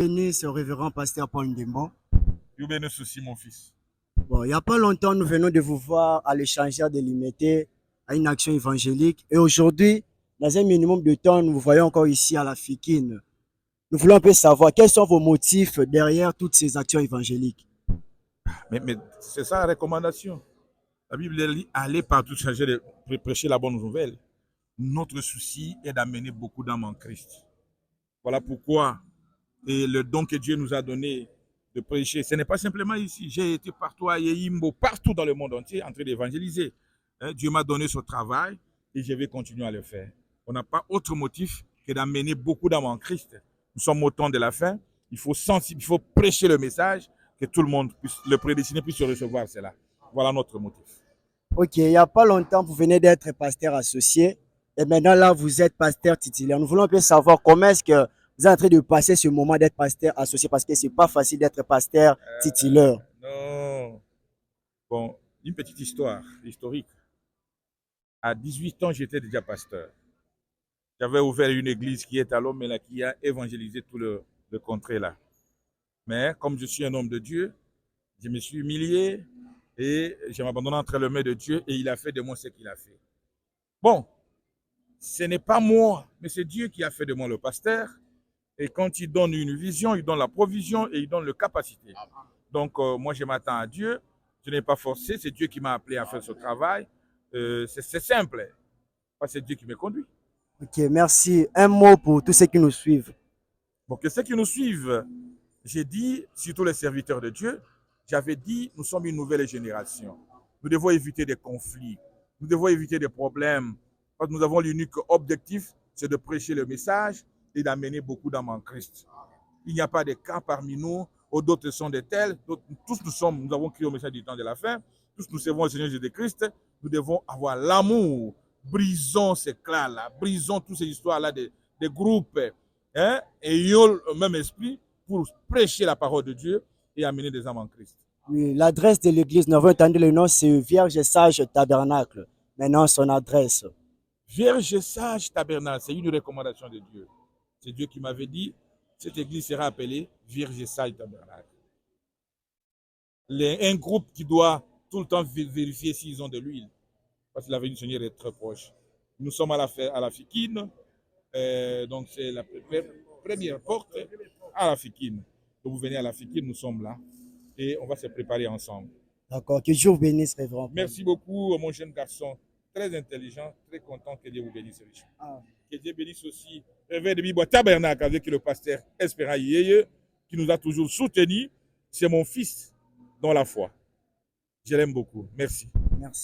Bénisse, révérend pasteur Paul Ndembo. Dieu bénisse aussi mon fils. Bon, il n'y a pas longtemps, nous venons de vous voir à l'échangeur de l'Imité à une action évangélique. Et aujourd'hui, dans un minimum de temps, nous vous voyons encore ici à la Fikine. Nous voulons un peu savoir quels sont vos motifs derrière toutes ces actions évangéliques. Mais c'est ça la recommandation. La Bible dit allez partout changer de prêcher la bonne nouvelle. Notre souci est d'amener beaucoup d'âmes en Christ. Voilà pourquoi et le don que Dieu nous a donné de prêcher, ce n'est pas simplement ici. J'ai été partout à Yéimbo, partout dans le monde entier, en train d'évangéliser. Dieu m'a donné ce travail et je vais continuer à le faire. On n'a pas autre motif que d'amener beaucoup d'âmes en Christ. Nous sommes au temps de la fin. Il faut prêcher le message, que tout le monde puisse, le prédestiné puisse recevoir cela. Voilà notre motif. Ok, il n'y a pas longtemps, vous venez d'être pasteur associé. Et maintenant, là, vous êtes pasteur titulaire. Nous voulons un peu savoir comment est-ce que vous êtes en train de passer ce moment d'être pasteur associé parce que ce n'est pas facile d'être pasteur titulaire. Non. Bon, une petite histoire historique. À 18 ans, j'étais déjà pasteur. J'avais ouvert une église qui est à l'homme, mais qui a évangélisé tout le contrée là. Mais comme je suis un homme de Dieu, je me suis humilié et je m'abandonne entre les mains de Dieu et il a fait de moi ce qu'il a fait. Bon, ce n'est pas moi, mais c'est Dieu qui a fait de moi le pasteur. Et quand il donne une vision, il donne la provision et il donne la capacité. Donc, moi, je m'attends à Dieu. Je n'ai pas forcé. C'est Dieu qui m'a appelé à faire ce travail. C'est simple. C'est Dieu qui me conduit. Ok, merci. Un mot pour tous ceux qui nous suivent. Pour que ceux qui nous suivent, j'ai dit, surtout les serviteurs de Dieu, j'avais dit, nous sommes une nouvelle génération. Nous devons éviter des conflits. Nous devons éviter des problèmes. Parce que nous avons l'unique objectif, c'est de prêcher le message et d'amener beaucoup d'âmes en Christ. Il n'y a pas de cas parmi nous, ou d'autres sont des tels. Tous nous avons crié au message du temps de la fin. Tous nous servons le Seigneur Jésus-Christ. Nous devons avoir l'amour. Brisons ces clans-là, brisons toutes ces histoires-là des groupes. Hein, ayons le même esprit pour prêcher la parole de Dieu et amener des âmes en Christ. Oui, l'adresse de l'église, nous avons entendu le nom, c'est Vierge Sage Tabernacle. Maintenant, son adresse. Vierge Sage Tabernacle, c'est une recommandation de Dieu. C'est Dieu qui m'avait dit, cette église sera appelée Vierge Sage Tabernacle. Un groupe qui doit tout le temps vérifier s'ils ont de l'huile, parce que la venue du Seigneur est très proche. Nous sommes à la Fikine, donc c'est la première porte à la Fikine. Donc vous venez à la Fikine, nous sommes là et on va se préparer ensemble. D'accord, que Dieu vous bénisse, révérend. Merci beaucoup, mon jeune garçon, très intelligent, très content que Dieu vous bénisse richement. Que Dieu bénisse aussi Réveil de Bibois Tabernacle avec le pasteur Espérant Yeye, qui nous a toujours soutenus. C'est mon fils dans la foi. Je l'aime beaucoup. Merci. Merci.